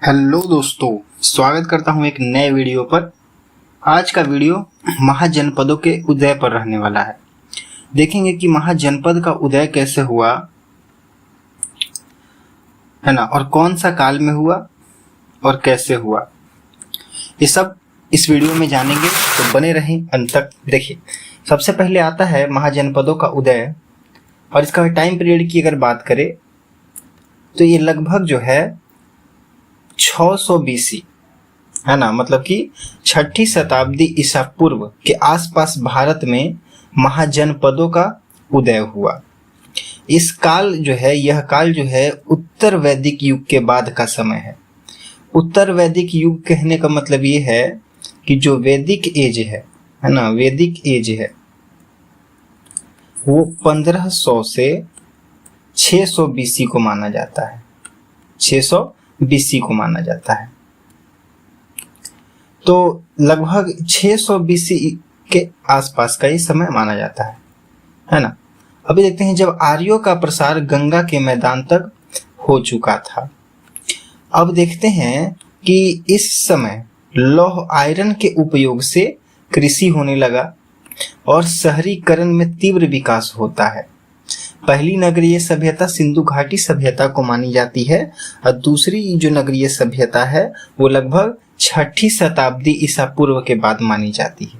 Hello दोस्तों, स्वागत करता हूं एक नए वीडियो पर। आज का वीडियो महाजनपदों के उदय पर रहने वाला है। देखेंगे कि महाजनपद का उदय कैसे हुआ है ना, और कौन सा काल में हुआ और कैसे हुआ, ये सब इस वीडियो में जानेंगे, तो बने रहें अंत तक। देखिए, सबसे पहले आता है महाजनपदों का उदय, और इसका टाइम पीरियड की अगर बात करें तो ये लगभग जो है 600 BC है ना, मतलब कि 6ठी शताब्दी ईसा पूर्व के आसपास भारत में महाजनपदों का उदय हुआ। इस काल जो है, यह काल जो है उत्तर वैदिक युग के बाद का समय है। उत्तर वैदिक युग कहने का मतलब ये है कि जो वैदिक एज है ना, वैदिक एज है वो 1500 से 600 BC को माना जाता है। 600 BC को माना जाता है। तो लगभग 600 BC के आसपास का ये समय माना जाता है ना। अभी देखते हैं, जब आर्यों का प्रसार गंगा के मैदान तक हो चुका था। अब देखते हैं कि इस समय लौह आयरन के उपयोग से कृषि होने लगा और शहरीकरण में तीव्र विकास होता है। पहली नगरीय सभ्यता सिंधु घाटी सभ्यता को मानी जाती है, और दूसरी जो नगरीय सभ्यता है वो लगभग 6ठी शताब्दी ईसा पूर्व के बाद मानी जाती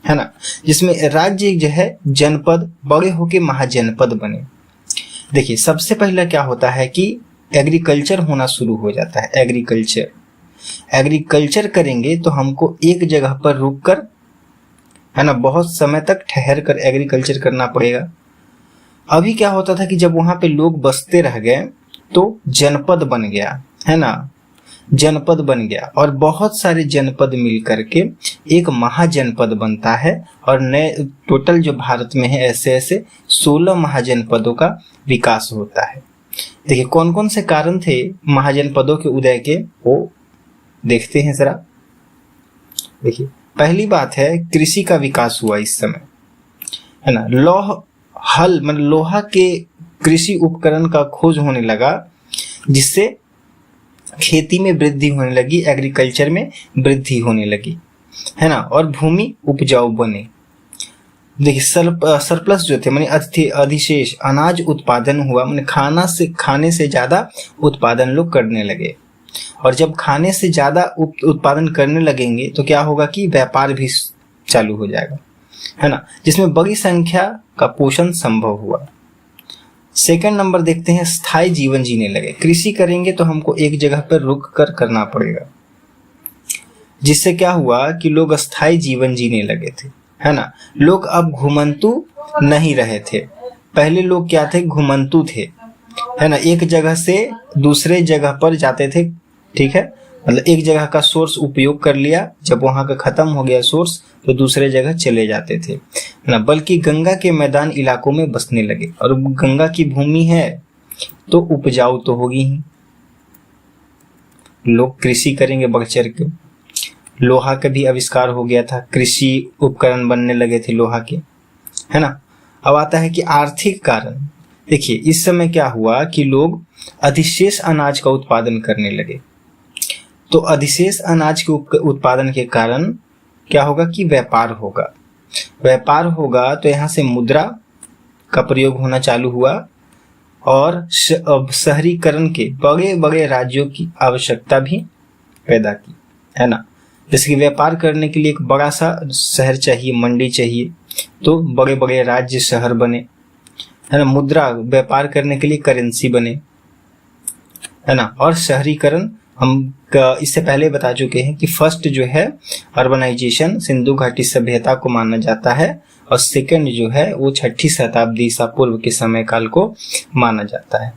है ना, जिसमें राज्य जो है जनपद बड़े होके महाजनपद बने। देखिए, सबसे पहला क्या होता है कि एग्रीकल्चर होना शुरू हो जाता है। एग्रीकल्चर करेंगे तो हमको एक जगह पर रुक कर है ना, बहुत समय तक ठहर कर एग्रीकल्चर करना पड़ेगा। अभी क्या होता था कि जब वहां पे लोग बसते रह गए तो जनपद बन गया है ना, जनपद बन गया, और बहुत सारे जनपद मिल करके एक महाजनपद बनता है। और नए टोटल जो भारत में है ऐसे 16 महाजनपदों का विकास होता है। देखिए, कौन कौन से कारण थे महाजनपदों के उदय के, वो देखते हैं जरा। देखिए, पहली बात है कृषि का विकास हुआ इस समय है ना। हल मतलब लोहा के कृषि उपकरण का खोज होने लगा, जिससे खेती में वृद्धि होने लगी, एग्रीकल्चर में वृद्धि होने लगी है ना, और भूमि उपजाऊ बने। देखिए, सरप्लस जो थे माने अधिशेष अनाज उत्पादन हुआ, माने खाने से ज्यादा उत्पादन लोग करने लगे। और जब खाने से ज्यादा उत्पादन करने लगेंगे तो क्या होगा कि व्यापार भी चालू हो जाएगा है ना, जिसमें बड़ी संख्या का पोषण संभव हुआ। सेकंड नंबर देखते हैं, स्थायी जीवन जीने लगे। कृषि करेंगे तो हमको एक जगह पर रुक कर करना पड़ेगा, जिससे क्या हुआ कि लोग स्थायी जीवन जीने लगे थे है ना। लोग अब घुमंतु नहीं रहे थे। पहले लोग क्या थे, घुमंतु थे है ना, एक जगह से दूसरे जगह पर जाते थे। ठीक है, मतलब एक जगह का सोर्स उपयोग कर लिया, जब वहां का खत्म हो गया सोर्स तो दूसरे जगह चले जाते थे ना, बल्कि गंगा के मैदान इलाकों में बसने लगे। और गंगा की भूमि है तो उपजाऊ तो होगी ही, लोग कृषि करेंगे बढ़ चढ़ के। लोहा का भी आविष्कार हो गया था, कृषि उपकरण बनने लगे थे लोहा के है ना। अब आता है कि आर्थिक कारण। देखिए, इस समय क्या हुआ कि लोग अधिशेष अनाज का उत्पादन करने लगे। तो अधिशेष अनाज के उत्पादन के कारण क्या होगा कि व्यापार होगा तो यहाँ से मुद्रा का प्रयोग होना चालू हुआ, और शहरीकरण के बड़े बड़े राज्यों की आवश्यकता भी पैदा की है ना। जैसे कि व्यापार करने के लिए एक बड़ा सा शहर चाहिए, मंडी चाहिए, तो बड़े बड़े राज्य शहर बने है ना। मुद्रा, व्यापार करने के लिए करेंसी बने है ना। और शहरीकरण हम इससे पहले बता चुके हैं कि फर्स्ट जो है अर्बनाइजेशन सिंधु घाटी सभ्यता को माना जाता है, और सेकंड जो है वो 6ठी शताब्दी ईसा पूर्व के समय काल को माना जाता है।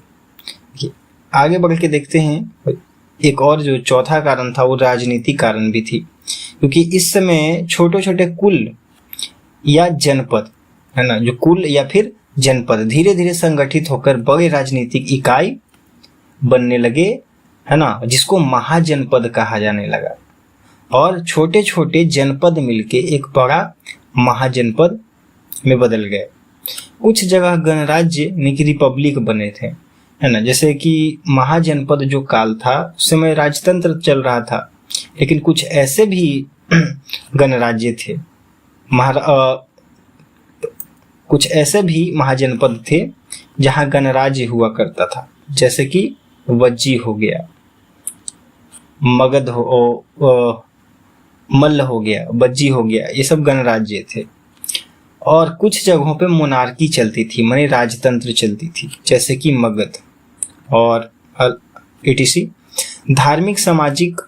आगे बढ़ के देखते हैं, एक और जो चौथा कारण था वो राजनीतिक कारण भी थी, क्योंकि इस समय छोटे छोटे कुल या जनपद है ना, जो कुल या फिर जनपद धीरे धीरे संगठित होकर बड़े राजनीतिक इकाई बनने लगे है ना, जिसको महाजनपद कहा जाने लगा। और छोटे छोटे जनपद मिलके एक बड़ा महाजनपद में बदल गए। कुछ जगह गणराज्य यानी कि रिपब्लिक बने थे है ना। जैसे कि महाजनपद जो काल था उस समय राजतंत्र चल रहा था, लेकिन कुछ ऐसे भी गणराज्य थे, कुछ ऐसे भी महाजनपद थे जहां गणराज्य हुआ करता था, जैसे कि वज्जी हो गया, मगध मल्ल हो गया, वज्जी हो गया, ये सब गणराज्य थे। और कुछ जगहों पे मोनार्की चलती थी, माने राजतंत्र चलती थी, जैसे कि मगध और etc। धार्मिक सामाजिक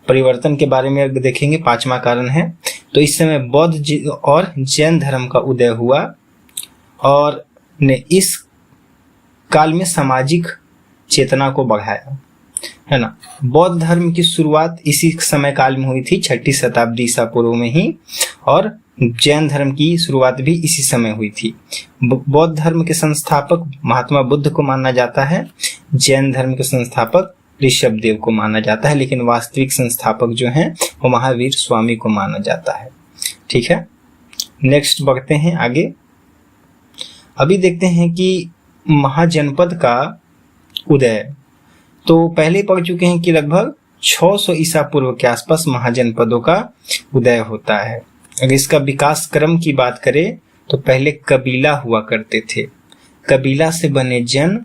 परिवर्तन के बारे में अगर देखेंगे, 5वां कारण है, तो इस समय बौद्ध और जैन धर्म का उदय हुआ और ने इस काल में सामाजिक चेतना को बढ़ाया, है ना। बौद्ध धर्म की शुरुआत इसी समय काल में हुई थी, 6ठी शताब्दी ईसा पूर्व में ही, और जैन धर्म की शुरुआत भी इसी समय हुई थी। बौद्ध धर्म के संस्थापक महात्मा बुद्ध को माना जाता है, जैन धर्म के संस्थापक ऋषभ देव को माना जाता है, लेकिन वास्तविक संस्थापक जो हैं वो महावीर स्वामी को माना जाता है। ठीक है, नेक्स्ट बढ़ते हैं आगे। अभी देखते हैं कि महाजनपद का उदय, तो पहले पढ़ चुके हैं कि लगभग 600 ईसा पूर्व के आसपास महाजनपदों का उदय होता है। अगर इसका विकास क्रम की बात करें तो पहले कबीला हुआ करते थे, कबीला से बने जन,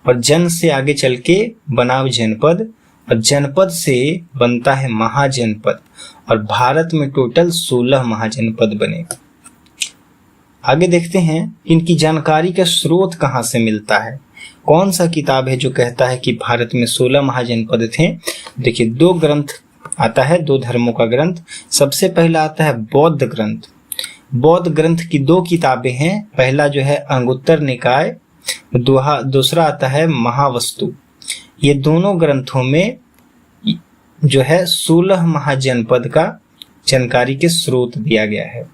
और जन से आगे चल के बना जनपद, और जनपद से बनता है महाजनपद, और भारत में टोटल 16 महाजनपद बने। आगे देखते हैं इनकी जानकारी का स्रोत कहाँ से मिलता है, कौन सा किताब है जो कहता है कि भारत में 16 महाजनपद थे। देखिए, 2 ग्रंथ आता है, 2 धर्मों का ग्रंथ। सबसे पहला आता है बौद्ध ग्रंथ। बौद्ध ग्रंथ की 2 किताबें हैं, पहला जो है अंगुत्तर निकाय, दूसरा आता है महावस्तु। ये दोनों ग्रंथों में जो है 16 महाजनपद का जानकारी के स्रोत दिया गया है।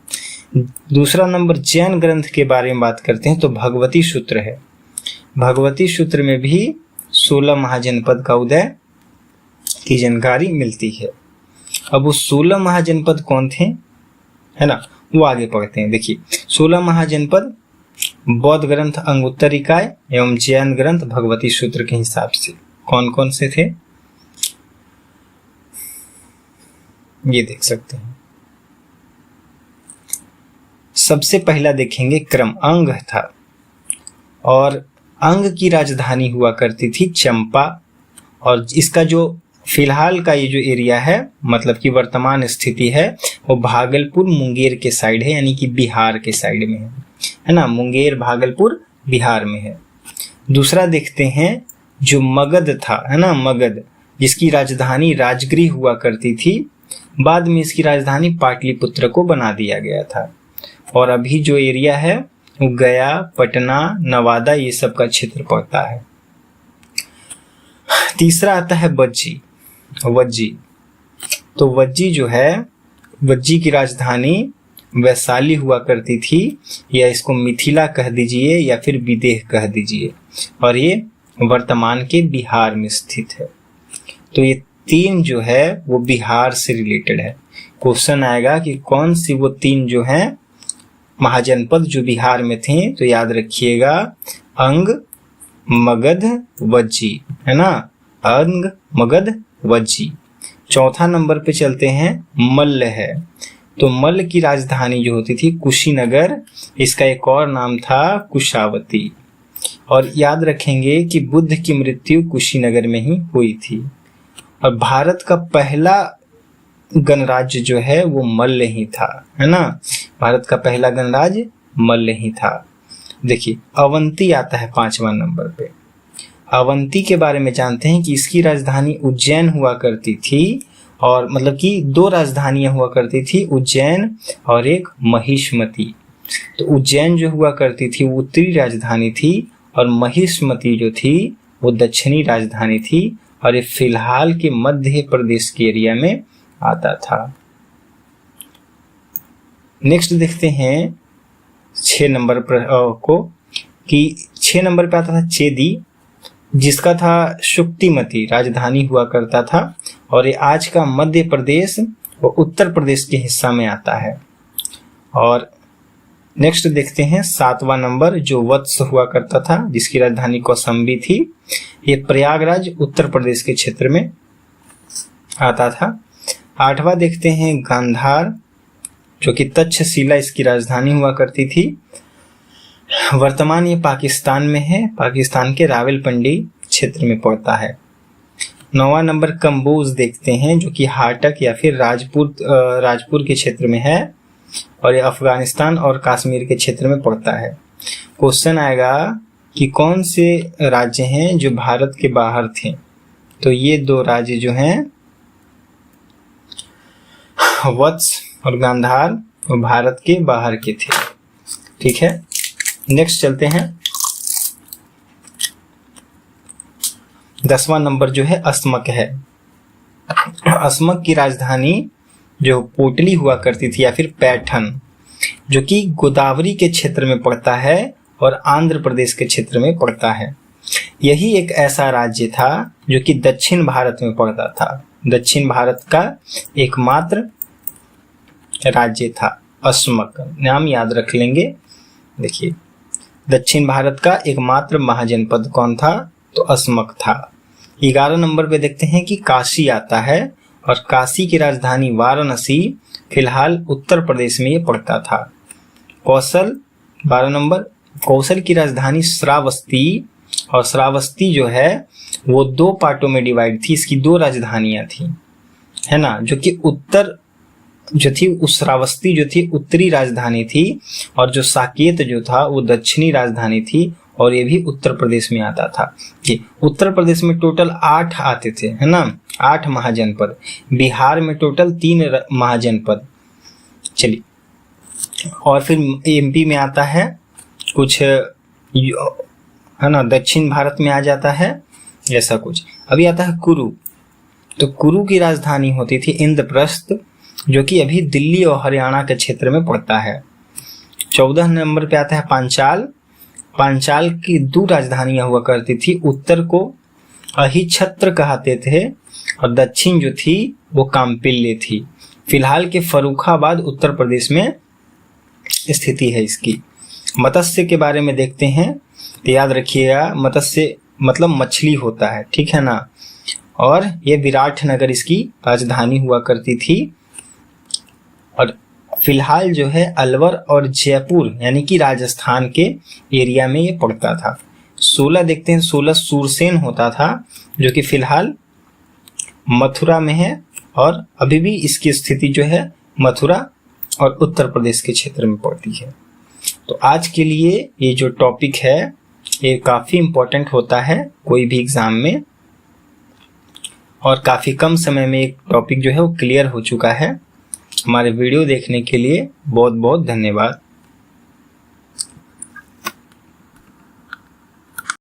दूसरा नंबर जैन ग्रंथ के बारे में बात करते हैं तो भगवती सूत्र है। भगवती सूत्र में भी 16 महाजनपद का उदय की जानकारी मिलती है। अब वो 16 महाजनपद कौन थे, है ना, वो आगे पढ़ते हैं। देखिए, 16 महाजनपद बौद्ध ग्रंथ अंगुत्तर निकाय एवं जैन ग्रंथ भगवती सूत्र के हिसाब से कौन कौन से थे, ये देख सकते हैं। सबसे पहला देखेंगे क्रम, अंग था, और अंग की राजधानी हुआ करती थी चंपा, और इसका जो फिलहाल का ये जो एरिया है, मतलब कि वर्तमान स्थिति है, वो भागलपुर मुंगेर के साइड है, यानी कि बिहार के साइड में है ना। मुंगेर भागलपुर बिहार में है। दूसरा देखते हैं जो मगध था, है ना, मगध, जिसकी राजधानी राजगृह हुआ करती थी, बाद में इसकी राजधानी पाटलिपुत्र को बना दिया गया था, और अभी जो एरिया है वो गया, पटना, नवादा, ये सब का क्षेत्र पड़ता है। तीसरा आता है वज्जी। तो वज्जी जो है, वज्जी की राजधानी वैशाली हुआ करती थी, या इसको मिथिला कह दीजिए या फिर विदेह कह दीजिए, और ये वर्तमान के बिहार में स्थित है। तो ये 3 जो है वो बिहार से रिलेटेड है। क्वेश्चन आएगा कि कौन सी वो 3 जो हैं महाजनपद जो बिहार में थे, तो याद रखिएगा अंग, मगध, वज्जी, है ना, अंग, मगध, वज्जी। चौथा नंबर पे चलते हैं, मल्ल है। तो मल्ल की राजधानी जो होती थी कुशीनगर, इसका एक और नाम था कुशावती, और याद रखेंगे कि बुद्ध की मृत्यु कुशीनगर में ही हुई थी। और भारत का पहला गणराज्य जो है वो मल्ल ही था, है ना, भारत का पहला गणराज्य मल्ल ही था। देखिए, अवंती आता है 5वां नंबर पे। अवंती के बारे में जानते हैं कि इसकी राजधानी उज्जैन हुआ करती थी, और मतलब कि 2 राजधानियां हुआ करती थी, उज्जैन और एक महिष्मती। तो उज्जैन जो हुआ करती थी वो उत्तरी राजधानी थी, और महिष्मती जो थी वो दक्षिणी राजधानी थी, और ये फिलहाल के मध्य प्रदेश के एरिया में आता था। नेक्स्ट देखते हैं 6 नंबर पर को, कि 6 नंबर पे आता था चेदी, जिसका था शुक्तिमती राजधानी हुआ करता था, और ये आज का मध्य प्रदेश और उत्तर प्रदेश के हिस्सा में आता है। और नेक्स्ट देखते हैं 7वां नंबर, जो वत्स हुआ करता था, जिसकी राजधानी कौशाम्बी थी। ये प्रयागराज उत्तर प्रदेश के क्षेत्र में आता था। 8वां देखते हैं गांधार, जो कि तक्षशिला इसकी राजधानी हुआ करती थी। वर्तमान ये पाकिस्तान में है, पाकिस्तान के रावलपिंडी क्षेत्र में पड़ता है। 9वां नंबर कम्बोज देखते हैं, जो कि हाटक या फिर राजपुर के क्षेत्र में है और ये अफगानिस्तान और कश्मीर के क्षेत्र में पड़ता है। क्वेश्चन आएगा कि कौन से राज्य हैं जो भारत के बाहर थे, तो ये 2 राज्य जो हैं वत्स और गांधार वो भारत के बाहर के थे। ठीक है, नेक्स्ट चलते हैं। 10वां नंबर जो है अस्मक है। अस्मक की राजधानी जो पोटली हुआ करती थी या फिर पैठन, जो कि गोदावरी के क्षेत्र में पड़ता है और आंध्र प्रदेश के क्षेत्र में पड़ता है। यही एक ऐसा राज्य था जो कि दक्षिण भारत में पड़ता था। दक्षिण भारत का एकमात्र राज्य था अस्मक, नाम याद रख लेंगे। देखिए, दक्षिण भारत का एकमात्र महाजनपद कौन था, तो अस्मक था। 11 नंबर पे देखते हैं कि काशी आता है और काशी की राजधानी वाराणसी फिलहाल उत्तर प्रदेश में ये पड़ता था। कौशल 12 नंबर, कौशल की राजधानी श्रावस्ती, और श्रावस्ती जो है वो 2 पार्टों में डिवाइड थी। इसकी 2 राजधानियां थी, है ना, जो कि उत्तर जो थी उस श्रावस्ती जो थी उत्तरी राजधानी थी और जो साकेत जो था वो दक्षिणी राजधानी थी, और ये भी उत्तर प्रदेश में आता था। जी, उत्तर प्रदेश में टोटल 8 आते थे, है ना, 8 महाजनपद। बिहार में टोटल 3 महाजनपद। चलिए, और फिर एमपी में आता है कुछ, है ना, दक्षिण भारत में आ जाता है ऐसा कुछ। अभी आता है कुरु, तो कुरु की राजधानी होती थी इंद्रप्रस्थ, जो कि अभी दिल्ली और हरियाणा के क्षेत्र में पड़ता है। 14 नंबर पे आता है पांचाल। पांचाल की 2 राजधानियां हुआ करती थी, उत्तर को अहिछत्र कहते थे और दक्षिण जो थी वो काम्पिल्य थी। फिलहाल के फर्रुखाबाद उत्तर प्रदेश में स्थिति है इसकी। मत्स्य के बारे में देखते हैं, तो याद रखिएगा मत्स्य मतलब मछली होता है, ठीक है ना, और ये विराटनगर इसकी राजधानी हुआ करती थी। और फिलहाल जो है अलवर और जयपुर यानी कि राजस्थान के एरिया में ये पड़ता था। 16 देखते हैं, 16 सूरसेन होता था, जो कि फिलहाल मथुरा में है और अभी भी इसकी स्थिति जो है मथुरा और उत्तर प्रदेश के क्षेत्र में पड़ती है। तो आज के लिए ये जो टॉपिक है ये काफ़ी इम्पोर्टेंट होता है कोई भी एग्ज़ाम में, और काफ़ी कम समय में एक टॉपिक जो है वो क्लियर हो चुका है। हमारे वीडियो देखने के लिए बहुत बहुत धन्यवाद।